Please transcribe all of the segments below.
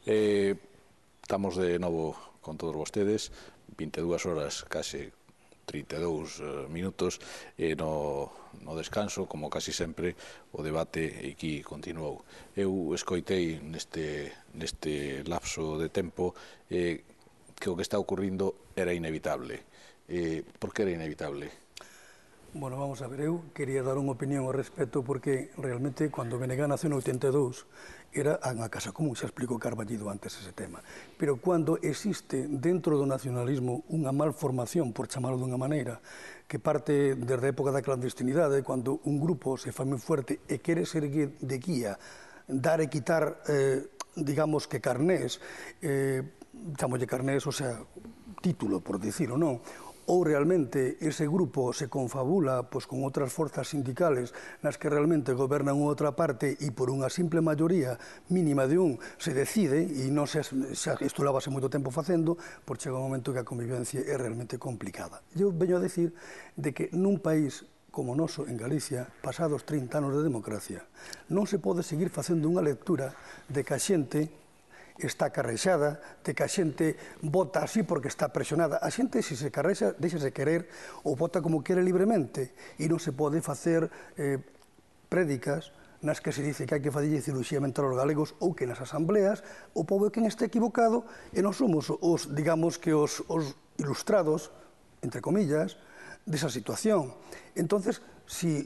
Estamos de novo con todos vostedes, 22 horas, case 32 minutos, e no descanso, como casi sempre, o debate aquí continuou. Eu escoitei neste lapso de tempo que o que está ocurrindo era inevitable. Por que era inevitable? Bueno, vamos a ver, eu quería dar unha opinión ao respecto porque realmente cando Benegá nació no 82 era unha casa común, xa explicou Carballido antes ese tema, pero cando existe dentro do nacionalismo unha malformación, por chamarlo dunha maneira, que parte desde a época da clandestinidade, cando un grupo se fai moi fuerte e quere ser de guía, dar e quitar, digamos que carnés, chamolle carnés, o sea, título, por dicirlo, non? Ou realmente ese grupo se confabula con outras forzas sindicales nas que realmente gobernan outra parte e por unha simple maioría mínima de un se decide, e non se isto levase moito tempo facendo, por chega un momento que a convivencia é realmente complicada. Eu veño a decir de que nun país como o noso, en Galicia, pasados 30 anos de democracia, non se pode seguir facendo unha lectura de que a xente está carrexada, de que a xente vota así porque está presionada. A xente, se se carrexa, deixase querer ou vota como quere libremente. E non se pode facer prédicas nas que se dice que hai que facerlle cirurxía mental aos galegos ou que nas asambleas o povo é quen está equivocado e non somos os, digamos que os ilustrados, entre comillas, desa situación. Entonces, si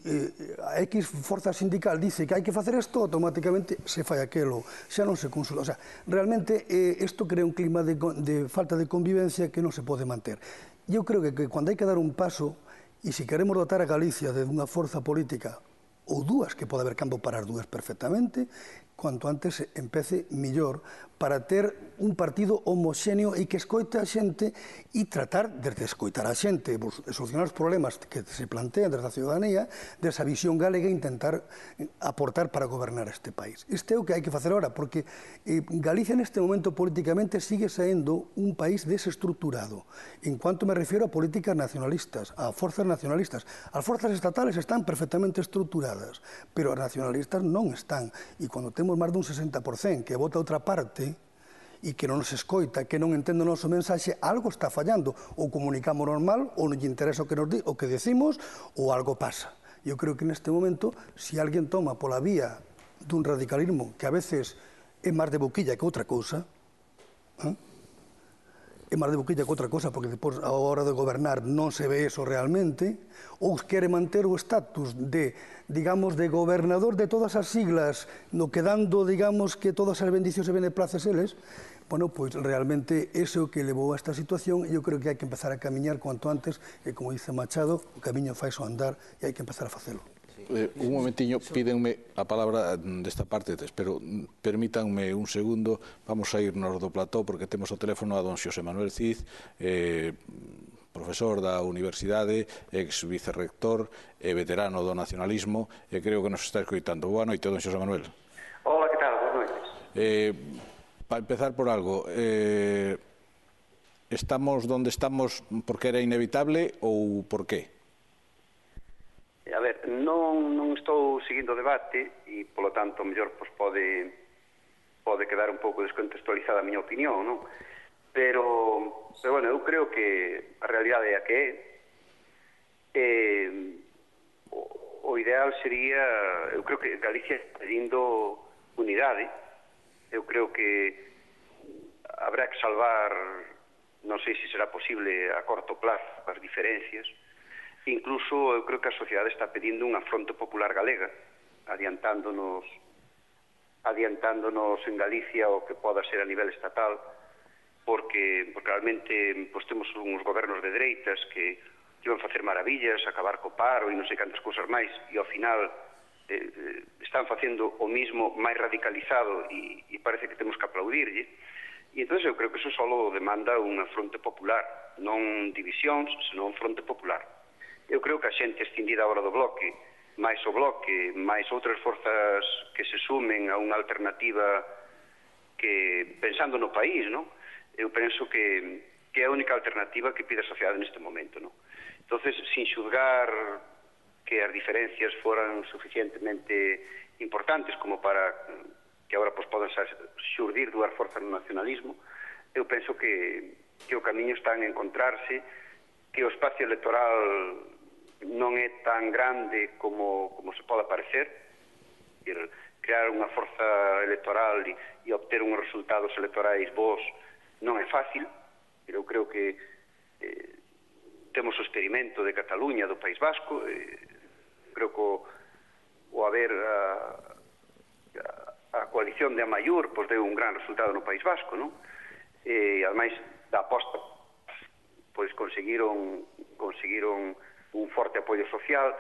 a X forza sindical dice que hai que facer isto, automáticamente se fai aquelo, xa non se consulta. O sea, realmente isto crea un clima de falta de convivencia que non se pode manter. Eu creo que cando hai que dar un paso, e se queremos dotar a Galicia de unha forza política, ou dúas, que pode haber campo para as dúas perfectamente, cuanto antes empece millor, para ter un partido homoxéneo e que escoite a xente e tratar de escoitar a xente, solucionar os problemas que se plantean desde a ciudadanía, desa visión galega e intentar aportar para gobernar este país. Isto é o que hai que facer ahora, porque Galicia neste momento políticamente sigue sendo un país desestructurado. En cuanto me refiero a políticas nacionalistas, a forzas nacionalistas, as forzas estatales están perfectamente estructuradas, pero as nacionalistas non están. E cando temos máis dun 60% que vota outra parte, e que non nos escoita, que non entende o noso mensaxe, algo está fallando. Ou comunicamos normal, ou non lle interesa o que decimos, ou algo pasa. Eu creo que neste momento, se alguén toma pola vía dun radicalismo que a veces é máis de boquilla que outra cousa, é máis de boquilla que outra cousa, porque depois, a hora de gobernar, non se ve eso realmente, ou quere manter o estatus de, digamos, de gobernador de todas as siglas, no que dando, digamos, que todas as bendicións e beneplaces eles, bueno, pois realmente ese é o que levou a esta situación e eu creo que hai que empezar a camiñar cuanto antes e, como dice Machado, o camiño faise ao andar e hai que empezar a facelo. Un momentiño, pídenme a palabra desta parte, pero permítanme un segundo, vamos a irnos do plató porque temos o teléfono a don Xosé Manuel Cid, profesor da Universidade, ex vicerrector e veterano do nacionalismo, e creo que nos está escoitando. Boa noite, don Xosé Manuel. Hola, que tal? Boas noites. Para empezar por algo, estamos donde estamos porque era inevitable ou por qué? A ver, non estou seguindo o debate e, polo tanto, mellor pode quedar un pouco descontextualizada a miña opinión, non? Pero, bueno, eu creo que a realidade é a que é. O ideal sería, eu creo que Galicia está pedindo unidade. Eu creo que habrá que salvar, non sei se será posible a corto plazo, as diferencias. Incluso eu creo que a sociedade está pedindo unha fronte popular galega, adiantándonos en Galicia o que poda ser a nivel estatal, porque realmente temos uns gobernos de dereitas que iban facer maravillas, acabar co paro e non sei cantas cousas máis, e ao final están facendo o mismo máis radicalizado e parece que temos que aplaudirlle. E entón eu creo que eso só demanda unha fronte popular, non divisións, senón fronte popular. Eu creo que a xente escindida agora do bloque, máis o bloque, máis outras forzas que se sumen a unha alternativa que, pensando no país, non? Eu penso que é a única alternativa que pide a sociedade neste momento, non? Entón, sin xulgar que as diferencias foran suficientemente importantes como para agora poden xurdir dúas forzas no nacionalismo, eu penso que o camiño está en encontrarse, que o espacio electoral non é tan grande como se pode parecer, crear unha forza electoral e obter uns resultados electorais bons non é fácil. Eu creo que temos o experimento de Cataluña, do País Vasco, creo que o haber a coalición de Amaiur deu un gran resultado no País Vasco, non? E ademais da aposta conseguiron un forte apoio social.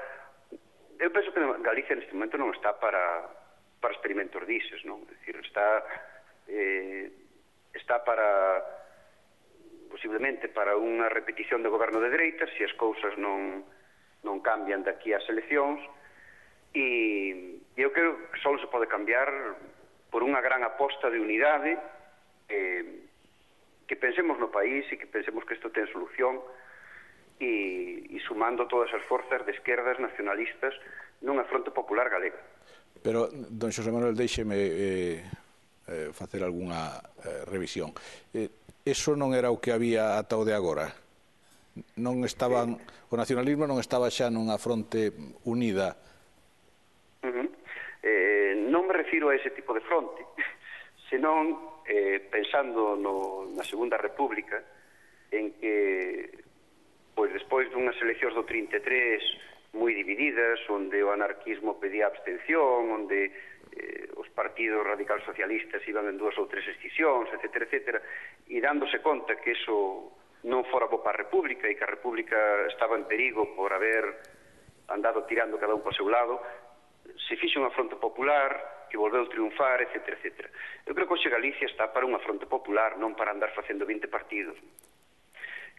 Eu penso que Galicia neste momento non está para experimentos dises, non? É dicir, está para posiblemente para unha repetición do goberno de dereitas se as cousas non cambian daqui ás eleccións, e eu creo que só se pode cambiar por unha gran aposta de unidade, que pensemos no país e que pensemos que isto ten solución, e sumando todas as forzas de esquerdas nacionalistas nunha fronte popular galega. Pero, don Xosé Manuel, deixeme facer algunha revisión. Eso non era o que había ata o de agora? Non estaban, o nacionalismo non estaba xa nunha fronte unida? Non me refiro a ese tipo de fronte, senón pensando na Segunda República, en que despois dunhas eleccións do 33 moi divididas, onde o anarquismo pedía abstención, onde os partidos radicales socialistas iban en 2 ou 3 escisións, etc., e dándose conta que eso non fora bo para a República e que a República estaba en perigo por haber andado tirando cada un para o seu lado, se fixe unha fronte popular que volveu triunfar, etc. Eu creo que hoxe Galicia está para unha fronte popular, non para andar facendo 20 partidos.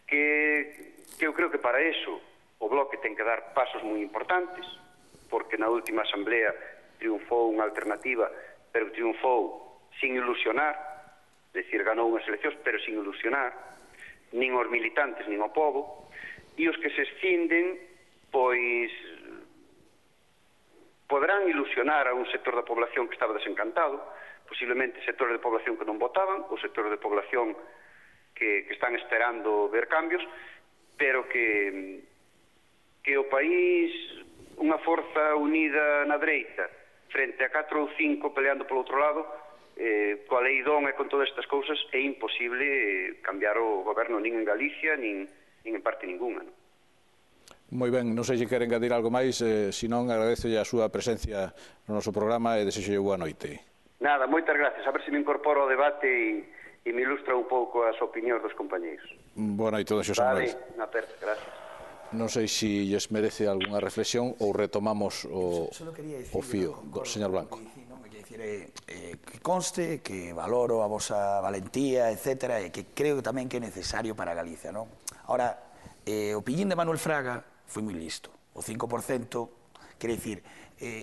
Que eu creo que para eso o Bloque ten que dar pasos moi importantes, porque na última asamblea triunfou unha alternativa, pero triunfou sin ilusionar, é dicir, ganou unhas eleccións, pero sin ilusionar, nin os militantes, nin o povo, e os que se escinden, pois poderán ilusionar a un sector da población que estaba desencantado, posiblemente sectores de población que non votaban, ou sectores de población que están esperando ver cambios, pero que o país, unha forza unida na dereita, frente a 4 ou 5 peleando polo outro lado, coa lei DON e con todas estas cousas, é imposible cambiar o goberno nin en Galicia, nin en parte ninguna, non? Moi ben, non sei se queren engadir algo máis, senón agradezo a súa presencia no noso programa e desexo boa noite. Nada, moitas gracias, a ver se me incorporo ao debate e me ilustra un pouco as opinións dos compañeiros. Boa noite, don Xosé Manuel. Vale, na aperta, gracias. Non sei se lles merece algunha reflexión ou retomamos o fío do señor Blanco. Que conste, que valoro a vosa valentía, etc., e que creo tamén que é necesario para Galicia, non? Ahora, o pillín de Manuel Fraga foi moi listo. O 5%, quere dicir,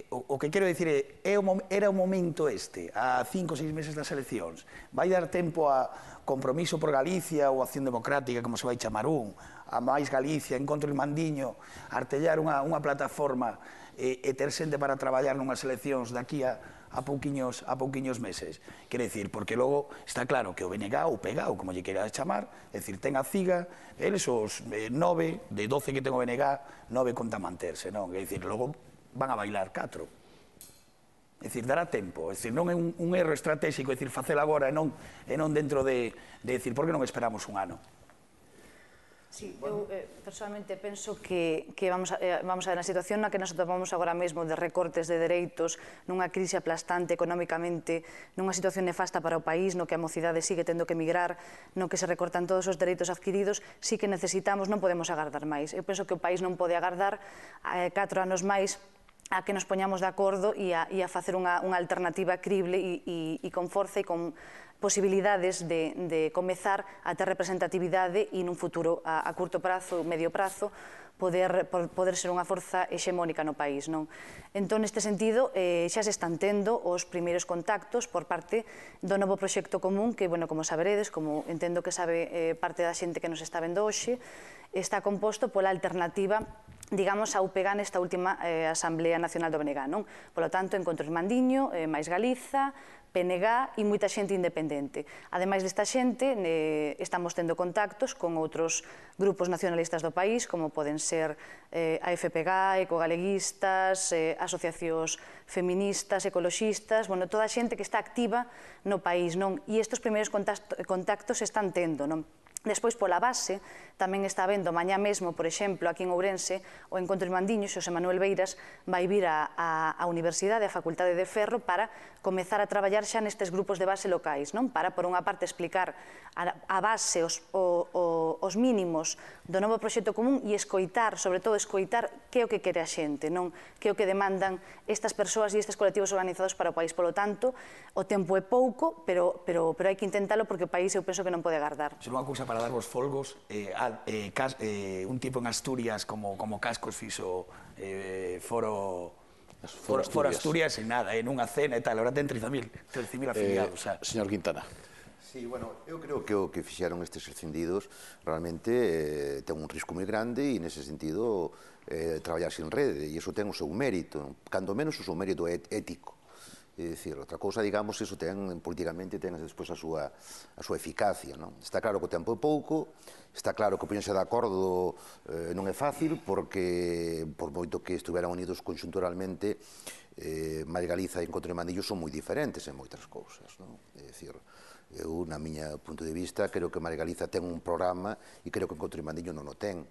o que quero dicir era o momento este, a 5 ou 6 meses das eleccións. Vai dar tempo a Compromiso por Galicia ou Acción Democrática, como se vai chamar a Máis Galicia, Encontro Irmandiño, artellar unha plataforma e ter xente para traballar nunhas eleccións daqui a pouquiños meses. Quere dicir, porque logo está claro que o BNG, ou PEGA, ou como lle queira chamar, é dicir, ten a CIGA, eles os 9, de 12 que ten o BNG, 9 conta manterse, non? É dicir, logo van a bailar 4. É dicir, dará tempo, é dicir, non é un erro estratégico, é dicir, facelo agora e non dentro de dicir, por que non esperamos un ano? Sí, eu personalmente penso que vamos a ver na situación na que nos atopamos agora mesmo de recortes de dereitos, nunha crise aplastante económicamente, nunha situación nefasta para o país, no que a mocidade sigue tendo que emigrar, no que se recortan todos os dereitos adquiridos, sí que necesitamos, non podemos agardar máis. Eu penso que o país non pode agardar 4 anos máis a que nos poñamos de acordo e a facer unha alternativa crible e con forza e con posibilidades de comezar a ter representatividade e nun futuro a curto prazo, medio prazo, poder ser unha forza hexemónica no país. Entón, neste sentido, xa se están tendo os primeiros contactos por parte do novo proxecto común que, como saberedes, como entendo que sabe parte da xente que nos está vendo hoxe, está composto pola alternativa, digamos, a UPEGA nesta última Asamblea Nacional do BNG. Polo tanto, Encontro Irmandiño, Máis Galiza, PNG e moita xente independente. Ademais desta xente, estamos tendo contactos con outros grupos nacionalistas do país, como poden ser a FPG, ecogaleguistas, asociacións feministas, ecoloxistas, bueno, toda a xente que está activa no país, non? E estes primeiros contactos se están tendo, non? Despois, pola base, tamén está vendo mañá mesmo, por exemplo, aquí en Ourense, o Encontro Irmandiño, Xosé Manuel Beiras, vai vir á Universidade, á Facultade de Ferro, para comezar a traballar xa nestes grupos de base locais, non? Para, por unha parte, explicar a base, os mínimos do novo proxecto común e escoitar, sobre todo, escoitar que é o que quere a xente, non? Que é o que demandan estas persoas e estes colectivos organizados para o país. Polo tanto, o tempo é pouco, pero hai que intentalo porque o país eu penso que non pode agardar. Se non cousa para darvos folgos, un tipo en Asturias como Cascos fixo Foro Asturias en nada, en unha cena e tal, ahora ten 13.000 afiliados. Señor Quintana. Sí, bueno, eu creo que o que fixeron estes escindidos realmente ten un risco moi grande e nese sentido traballar sin rede, e iso ten o seu mérito, cando menos o seu mérito ético. É dicir, outra cousa, digamos, iso ten, políticamente, ten despois a súa eficacia, non? Está claro que o tempo é pouco, está claro que poñerse de acordo non é fácil, porque, por moito que estuveran unidos conxunturalmente, Máis Galiza e Encontro Irmandiño son moi diferentes en moitas cousas, non? É dicir, eu, na miña punto de vista, creo que Máis Galiza ten un programa e creo que Encontro Irmandiño non o ten.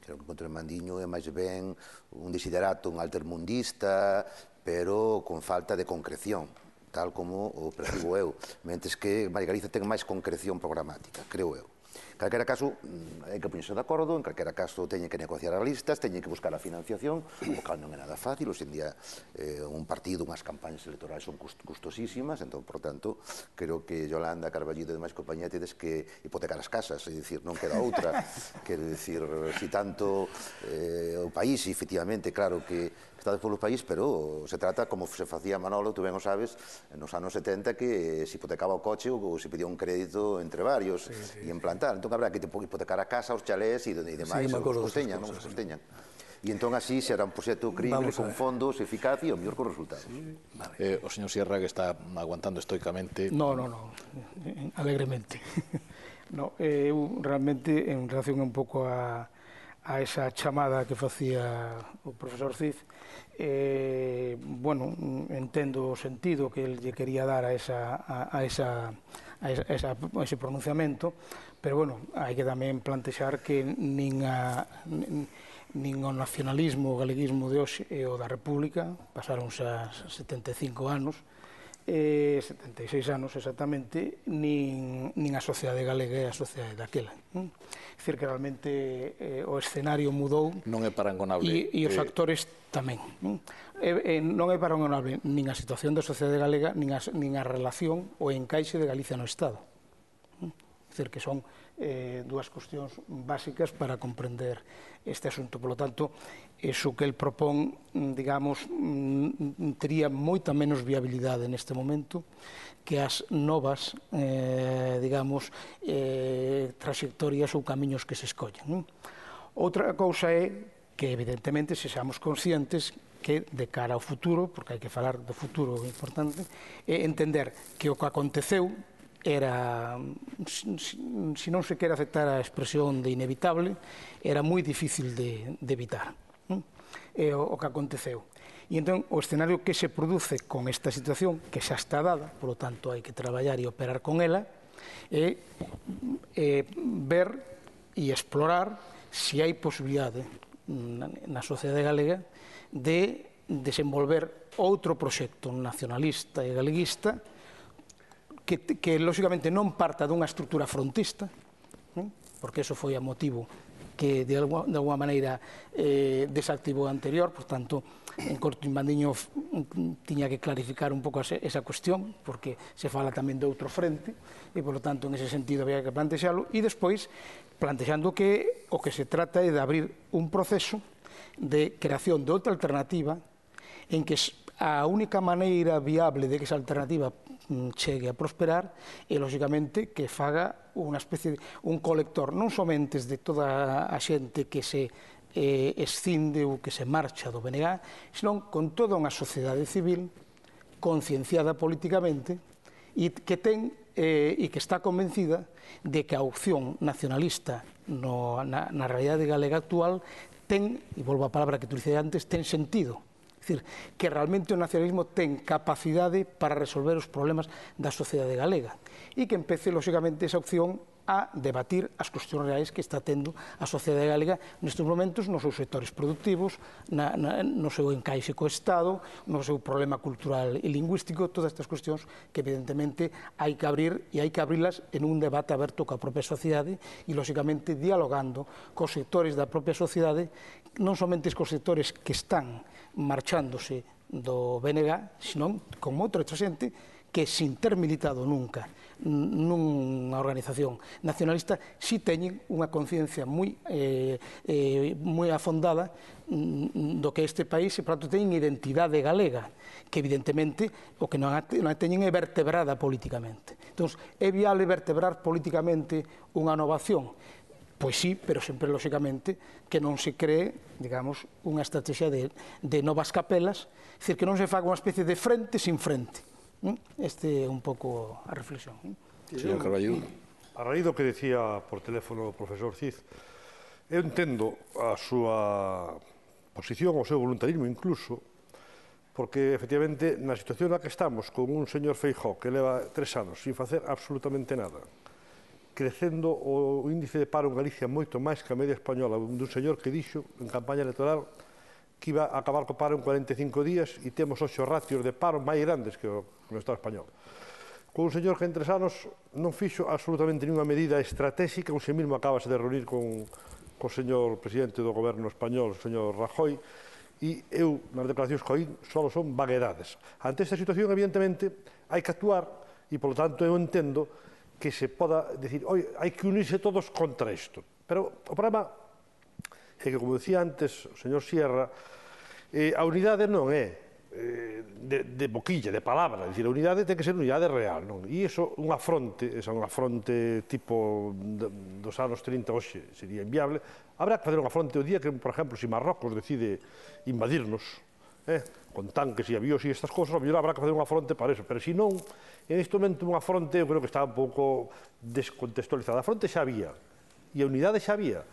Creo que Encontro Irmandiño é máis ben un desiderato, un altermundista, pero con falta de concreción, tal como o percibo eu, mentres que Máis Galiza ten máis concreción programática, creo eu. En calquera caso, hai que poñerse de acordo, en calquera caso teñen que negociar as listas, teñen que buscar a financiación, o cal non é nada fácil, hoxe en día un partido, unhas campañas electorais son custosísimas, entón, por tanto, creo que Yolanda, Carballido e demais compañía tedes que hipotecar as casas, é dicir, non queda outra, quero dicir, si tanto o país, efectivamente, claro que Estado polo país, pero se trata, como se facía Manolo, tú ben o sabes, nos anos 70, que se hipotecaba o coche ou se pedía un crédito entre varios e implantar. Entón, habrá que hipotecar a casa, os chalés e demais, os costeñan, non os costeñan. E entón, así, será un proxecto creíble, con fondos, eficaz e o mellor con resultados. O señor Sierra, que está aguantando estoicamente... No, alegremente. Eu, realmente, en relación un pouco a esa chamada que facía o profesor Cid, bueno, entendo o sentido que el lle quería dar a ese pronunciamento, pero, bueno, hai que tamén plantexar que nin o nacionalismo, o galeguismo de hoxe e o da República, pasaron xa 75 anos, 76 anos exactamente, nin a sociedade galega e a sociedade daquela. É dicir, que realmente o escenario mudou. Non é parangonable. E os actores tamén. Non é parangonable nin a situación da sociedade galega, nin a relación ou encaixe de Galicia no Estado. É dicir, que son dúas cuestións básicas para comprender este asunto. Por lo tanto, iso que el propón, digamos, tería moita menos viabilidade neste momento que as novas, digamos, trayectorias ou camiños que se escollen. Outra cousa é que, evidentemente, se seamos conscientes que, de cara ao futuro, porque hai que falar do futuro importante, é entender que o que aconteceu era, se non se quere aceptar a expresión de inevitable, era moi difícil de evitar. É o que aconteceu. E entón, o escenario que se produce con esta situación, que xa está dada, por lo tanto, hai que traballar e operar con ela, é ver e explorar se hai posibilidade na sociedade galega de desenvolver outro proxecto nacionalista e galeguista que lógicamente non parta dunha estrutura frontista, porque eso foi a motivo que de alguma maneira desactivou a anterior, por tanto, Encontro Irmandiño tiña que clarificar un pouco esa cuestión, porque se fala tamén de outro frente, e, por lo tanto, en ese sentido había que plantexalo, e despois, plantexando que o que se trata é de abrir un proceso de creación de outra alternativa en que a única maneira viable de que esa alternativa chegue a prosperar e, lógicamente, que faga unha especie de un colector non somente de toda a xente que se escinde ou que se marcha do BNG, senón con toda unha sociedade civil concienciada políticamente e que está convencida de que a opción nacionalista na realidade galega actual ten, e volvo a palabra que tu dixiste antes, ten sentido. É dicir, que realmente o nacionalismo ten capacidade para resolver os problemas da sociedade galega e que empece, lóxicamente, esa opción a debatir as cuestións reais que está tendo a sociedade galega nestes momentos nos seus sectores productivos, no seu encaixe co Estado, no seu problema cultural e lingüístico, todas estas cuestións que evidentemente hai que abrir e hai que abrilas en un debate aberto coa propia sociedade e, lóxicamente, dialogando cos sectores da propia sociedade, non somente cos sectores que están marchándose do BNG, senón con outra xente que, sin ter militado nunca nunha organización nacionalista, si teñen unha conciencia moi afondada do que este país, e, por tanto, teñen identidade galega, que, evidentemente, o que non a teñen é vertebrada políticamente. Entón, é viable vertebrar políticamente unha nova acción? Pois sí, pero sempre, lóxicamente, que non se cree, digamos, unha estrategia de novas capelas, é dicir, que non se faga unha especie de frente sin frente. Este é un pouco a reflexión. Señor Carballo. A raíz do que decía por teléfono o profesor Cid, eu entendo a súa posición, o seu voluntarismo incluso, porque, efectivamente, na situación na que estamos, con un señor Feijóo que leva 3 anos sin facer absolutamente nada, crecendo o índice de paro en Galicia moito máis que a media española, dun señor que dixo en campaña electoral que iba a acabar co paro en 45 días e temos hoxe ratios de paro máis grandes que no Estado español. Con un señor que en 3 anos non fixo absolutamente ninguna medida estratégica, un mesmo acabase de reunir con o señor presidente do goberno español, o señor Rajoy, e eu, nas declaracións que oí, só son vaguedades. Ante esta situación, evidentemente, hai que actuar e, polo tanto, eu entendo que se poda decir, oi, hai que unirse todos contra isto. Pero o problema é que, como decía antes o señor Sierra, a unidade non é de boquilla, de palabra, é dicir, a unidade ten que ser unidade real, non? E iso, unha fronte tipo dos anos 30 hoxe sería inviable. Habrá que fazer unha fronte o día que, por exemplo, se Marrocos decide invadirnos, con tanques e avións e estas cousas, a mellor habrá que fazer unha fronte para eso, pero se non, en este momento unha fronte eu creo que está un pouco descontextualizada. A fronte xa había, e a unidade xa había.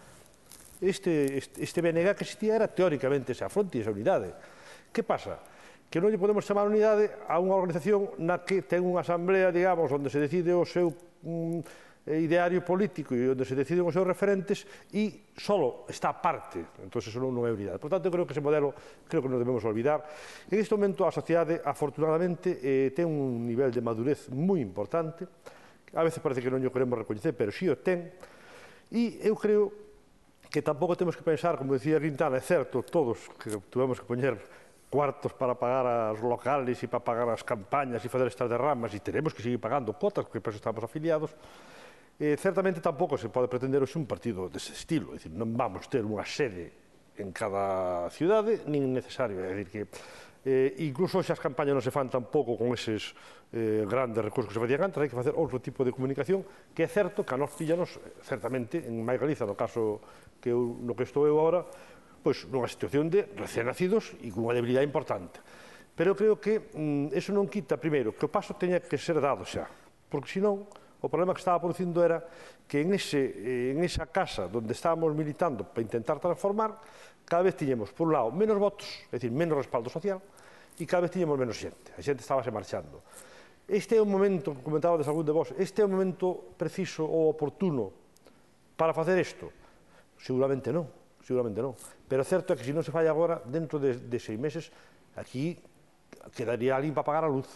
Este BNG que existía era teóricamente esa fronte e esa unidade. Que pasa? Que non lle podemos chamar unidade a unha organización na que ten unha asamblea, digamos, onde se decide o seu ideario político e onde se deciden os seus referentes e só está parte. Entón, eso non é unidade. Por tanto, eu creo que ese modelo creo que non debemos olvidar. En este momento, a sociedade, afortunadamente, ten un nivel de madurez moi importante. A veces parece que non o queremos recoñecer, pero sí o ten. E eu creo que tampouco temos que pensar, como decía Quintana, é certo, todos que tuvemos que poñer cuartos para pagar as locales e para pagar as campañas e fazer estas derramas, e teremos que seguir pagando cuotas, porque por eso estamos afiliados. Certamente tampouco se pode pretender hoxe un partido dese estilo, é dicir, non vamos ter unha sede en cada cidade, nin necesario, é dicir que incluso hoxe as campañas non se fan tampouco con eses grandes recursos que se facían antes, hai que facer outro tipo de comunicación, que é certo que a nos pillanos, certamente, en máis Galiza, no caso no que estou eu agora, pois nunha situación de recén nacidos e con unha debilidade importante. Pero eu creo que eso non quita, primeiro, que o paso teña que ser dado xa, porque senón o problema que estaba producindo era que en esa casa onde estábamos militando para intentar transformar, cada vez tiñemos, por un lado, menos votos, é dicir, menos respaldo social, e cada vez tiñemos menos xente. A xente estábase marchando. Este é o momento, comentaba de algún de vos, este é o momento preciso ou oportuno para facer isto? Seguramente non. Seguramente non. Pero é certo que se non se fai agora, dentro de 6 meses, aquí quedaría alguén para pagar a luz.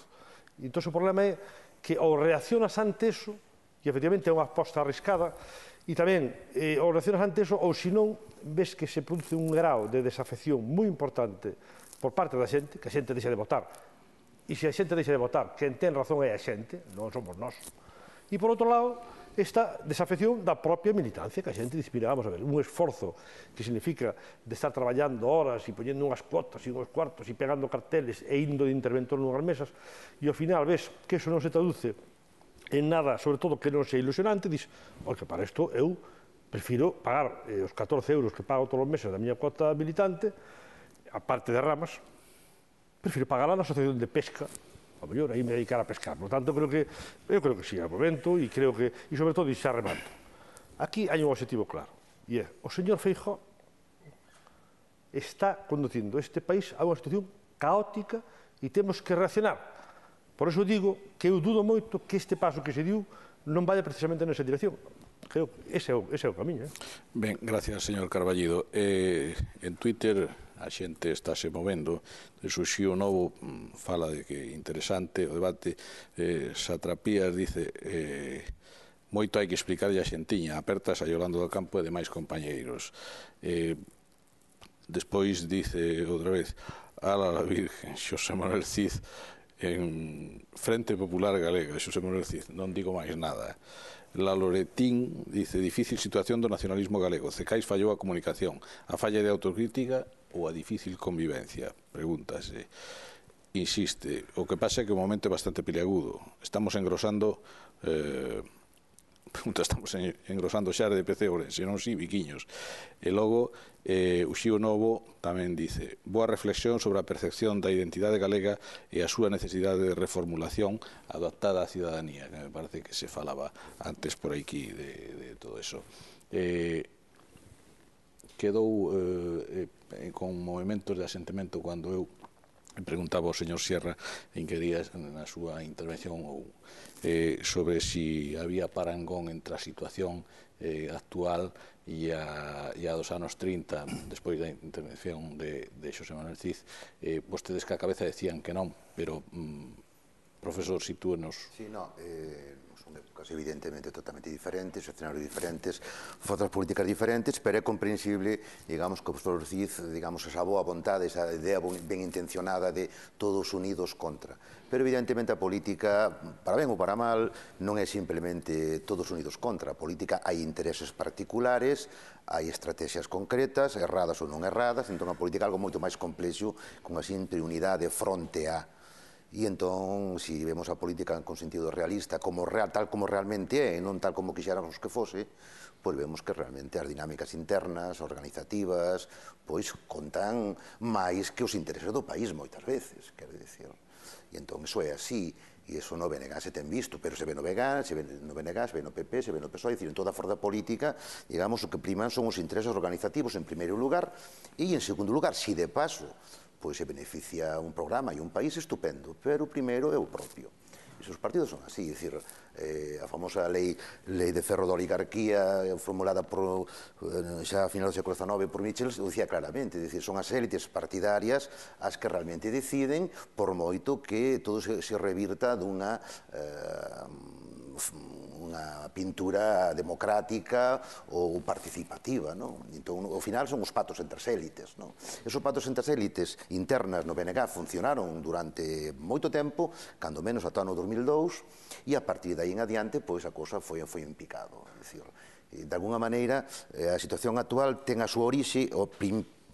E entón o problema é que ou reaccionas ante eso, e efectivamente é unha aposta arriscada, e tamén ou reaccionas ante eso, ou se non, ves que se produce un grau de desafección moi importante por parte da xente, que a xente deixa de votar. E se a xente deixa de votar, quen ten razón é a xente, non somos nós. E por outro lado, esta desafección da propia militancia, que a xente dice, mira, vamos a ver, un esforzo que significa de estar traballando horas e poñendo unhas cuotas e unhos cuartos e pegando carteles e indo de interventor nunhas mesas, e ao final ves que eso non se traduce en nada, sobre todo que non sea ilusionante, dices, porque para isto eu prefiro pagar os 14 euros que pago todos os meses da miña cuota militante, a parte de ramas, prefiro pagar na asociación de pesca, a mellor aí me dedicar a pescar. Por tanto, eu creo que sí, é o momento, e creo que, e sobre todo, e xa remato, aquí hai un objetivo claro, e é, o señor Feijóo está conducindo este país a unha situación caótica e temos que reaccionar. Por iso digo que eu dudo moito que este paso que se diu non vaya precisamente nesa dirección. Creo que ese é o camiño. Ben, gracias, señor Carballido. En Twitter a xente estáse movendo, surxiu un novo, fala de que é interesante o debate, Satrapías dice, moito hai que explicarlle a xentiña, apertas a Yolando do Campo e demais compañeiros. Despois dice outra vez, ala la Virgen, Xosé Manuel Cid, en Frente Popular Galega, Xosé Manuel Cid, non digo máis nada. La Loretín dice, difícil situación do nacionalismo galego, Cecais fallou a comunicación, a falla de autocrítica ou a difícil convivencia, pregúntase. Insiste, o que pasa é que o momento é bastante peliagudo, estamos engrosando xa de PC Ourense, non si, Viquiños. E logo, o Xío Novo tamén dice, boa reflexión sobre a percepción da identidade galega e a súa necesidade de reformulación adaptada á cidadanía, que me parece que se falaba antes por aquí de todo eso. Quedou con movimentos de asentimento cando eu preguntaba ao señor Sierra en que días na súa intervención sobre si había parangón entre a situación actual e a dos anos 30, despois da intervención de Xosé Manuel Cid. Vostedes que a cabeza decían que non, pero, profesor, sitúenos. Sí, no, son épocas evidentemente totalmente diferentes, escenarios diferentes, forzas políticas diferentes, pero é comprensible, digamos, que o profesor Cid, digamos, esa boa vontade, esa idea ben intencionada de todos unidos contra. Pero evidentemente a política, para ben ou para mal, non é simplemente todos unidos contra. A política hai intereses particulares, hai estrategias concretas, erradas ou non erradas, entón a política é algo moito máis complexo, con a simple unidade fronte a. E entón, se vemos a política con sentido realista, tal como realmente é, e non tal como quixéramos que fose, pois vemos que realmente as dinámicas internas, organizativas, pois contan máis que os intereses do país moitas veces, quero dicir. E entón, iso é así, e iso no BNG se ten visto, pero se ve no BNG, se ve no BNG, se ve no PP, se ve no PSOE, en toda a forza política, digamos, o que priman son os intereses organizativos en primeiro lugar, e en segundo lugar, si de paso, pois se beneficia un programa e un país, estupendo, pero o primeiro é o propio. E os partidos son así, é dicir, a famosa lei de ferro da oligarquía formulada xa a final do século XIX por Michels, dicía claramente, é dicir, son as élites partidarias as que realmente deciden, por moito que todo se revirta dunha pintura democrática ou participativa, non? Entón, ao final son os pactos entre as élites, non? Esos pactos entre as élites internas no BNG funcionaron durante moito tempo, cando menos ata o ano 2002, e a partir de aí en adiante, pois a cousa foi en picado. É dicir, de alguna maneira, a situación actual ten a súa orixe,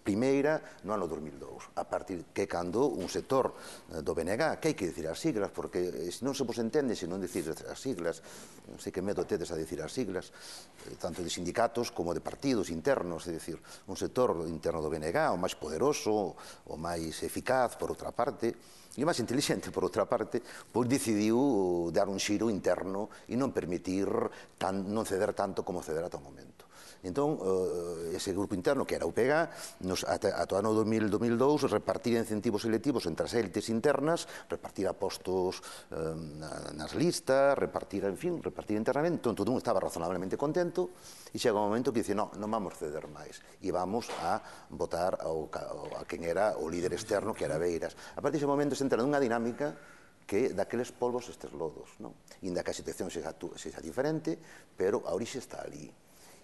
primeira no ano 2002, a partir que cando un sector do BNG, que hai que dicir as siglas, porque non se vos entende se non dicir as siglas, non sei que medo tedes a dicir as siglas, tanto de sindicatos como de partidos internos, é dicir, un sector interno do BNG, o máis poderoso, o máis eficaz, por outra parte, e o máis intelixente, por outra parte, pois decidiu dar un xiro interno e non permitir, non ceder tanto como ceder ata o momento. Entón, ese grupo interno, que era o UPG, ata o ano 2002, repartir incentivos selectivos entre as élites internas, repartir a postos nas listas, repartir internamente, entón todo mundo estaba razonablemente contento, e chega un momento que dice, non vamos ceder máis, e vamos a votar a quen era o líder externo, que era Beiras. A partir dese momento se entra nunha dinámica que daqueles polvos estes lodos, non? Inda que a situación sexa diferente, pero a orixe está ali.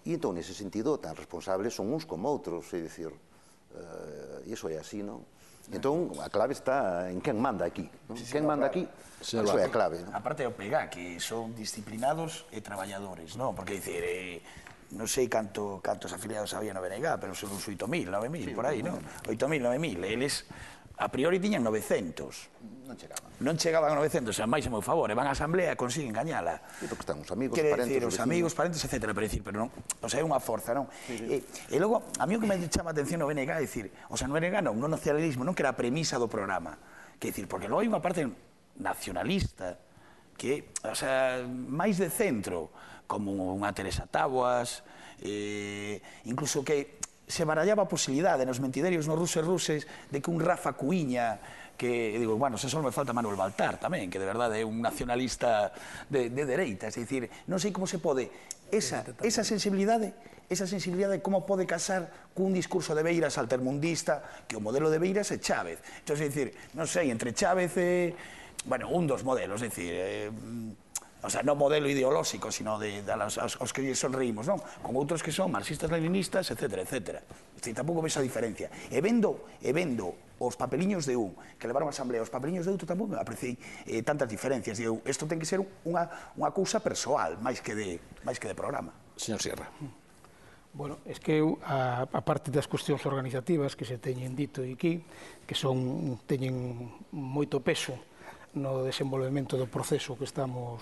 E entón, nese sentido, tan responsables son uns como outros, é dicir, e iso é así, non? Entón, a clave está en quen manda aquí. Quen manda aquí, iso é a clave. A parte do PEGA, que son disciplinados e traballadores, non? Porque, dicir, non sei cantos afiliados había no BNG, pero son uns 8.000, 9.000, por aí, non? 8.000, 9.000, eles a priori tiñan 900. Non chegaban a 900, a máis a meu favor, e van á asamblea e consiguen gañala. E porque están os amigos, parentes, os amigos, parentes, etc. Pero non, o sea, é unha forza, non? E logo, a mí o que me chama a atención no BNG é dicir, o sea, no BNG non, no nacionalismo, non que era a premisa do programa. Que dicir, porque logo hai unha parte nacionalista, que, o sea, máis de centro, como unha Teresa Taboas, incluso que se barallaba a posibilidade nos mentiderios nos ruses de que un Rafa Cuíña, que, digo, bueno, se só me falta Manuel Baltar tamén, que de verdade é un nacionalista de dereita, é dicir, non sei como se pode, esa sensibilidade, como pode casar cun discurso de Beiras altermundista, que o modelo de Beiras é Chávez. Entón, é dicir, non sei, entre Chávez e, bueno, un dos modelos, é dicir, o sea, non modelo ideolóxico, sino aos que sonreímos, non? Con outros que son marxistas, leninistas, etc. Tampouco ves a diferencia. E vendo os papeliños de un que levaron a Asamblea, os papeliños de outro, tampouco apreciei tantas diferencias. Digo, isto ten que ser unha cousa persoal, máis que de programa. Señor Sierra. Bueno, es que a parte das cuestións organizativas que se teñen dito aquí, que teñen moito peso no desenvolvemento do proceso que estamos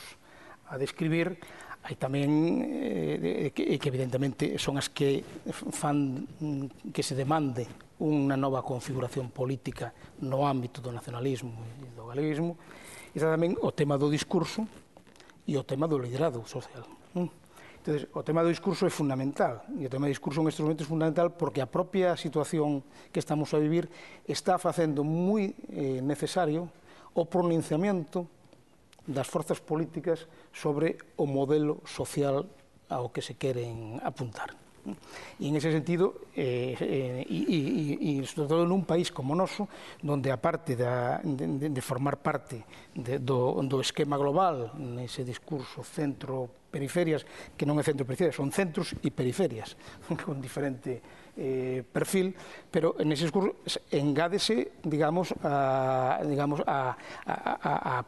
a describir, hai tamén que evidentemente son as que fan que se demande unha nova configuración política no ámbito do nacionalismo e do galeguismo, e tamén o tema do discurso e o tema do liderado social. Entón, o tema do discurso é fundamental, e o tema do discurso en estes momentos é fundamental porque a propia situación que estamos a vivir está facendo moi necesario o pronunciamento das forzas políticas sobre o modelo social ao que se queren apuntar. E en ese sentido, e sobre todo nun país como o noso, onde a parte de formar parte do esquema global, nese discurso centro-periferias, que non é centro-periferias, son centros e periferias, con diferente perfil, pero en ese discurso engádese, digamos, a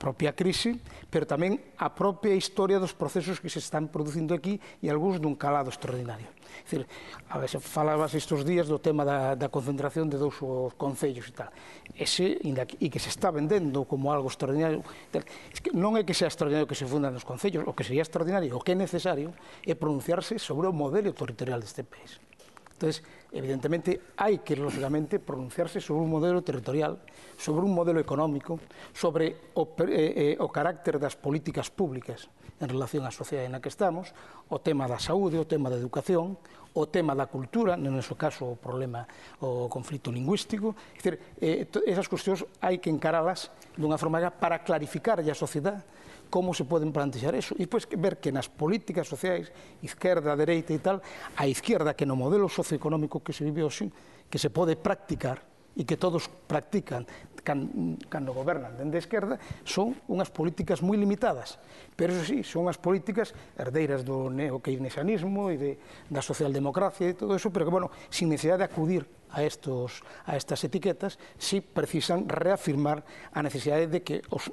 propia crise, pero tamén a propia historia dos procesos que se están producindo aquí e algúns dun calado extraordinario. É dicir, a ver, se falabas estes días do tema da concentración de 2 concellos e tal, e que se está vendendo como algo extraordinario, non é que sea extraordinario que se fundan os concellos, o que sería extraordinario, o que é necesario é pronunciarse sobre o modelo territorial deste país. Entón, evidentemente, hai que, lógicamente, pronunciarse sobre un modelo territorial, sobre un modelo económico, sobre o carácter das políticas públicas en relación á sociedade na que estamos, o tema da saúde, o tema da educación, o tema da cultura, no noso caso o conflito lingüístico. É dicir, esas cuestións hai que encaralas dunha forma para clarificar a sociedade como se poden plantear eso, e depois ver que nas políticas sociais, izquierda, dereita e tal, a izquierda que no modelo socioeconómico que se vive hoxe, que se pode practicar e que todos practican cando gobernan dende a esquerda, son unhas políticas moi limitadas, pero eso sí, son unhas políticas herdeiras do neokeynesianismo e da socialdemocracia e todo eso, pero que, bueno, sin necesidade de acudir a estas etiquetas, si precisan reafirmar a necesidade de que os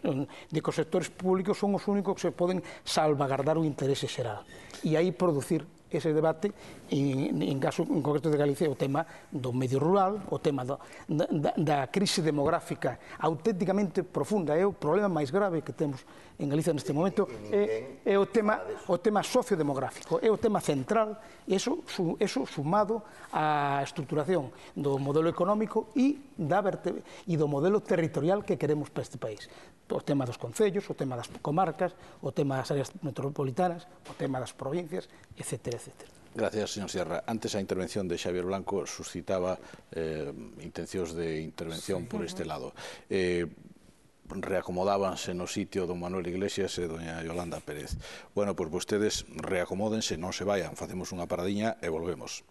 sectores públicos son os únicos que se poden salvagardar o interese xeral. E aí producir ese debate, en caso en concreto de Galicia, o tema do medio rural, o tema da crise demográfica auténticamente profunda, é o problema máis grave que temos en Galicia neste momento, é o tema sociodemográfico, é o tema central, e eso sumado á estructuración do modelo económico e do modelo territorial que queremos para este país. O tema dos concellos, o tema das comarcas, o tema das áreas metropolitanas, o tema das provincias, etc. Gracias, señor Sierra. Antes a intervención de Xavier Blanco suscitaba intencións de intervención por este lado. Reacomodábanse no sitio don Manuel Iglesias e doña Yolanda Pérez. Bueno, pois vostedes reacomódense, non se vayan, facemos unha paradiña e volvemos.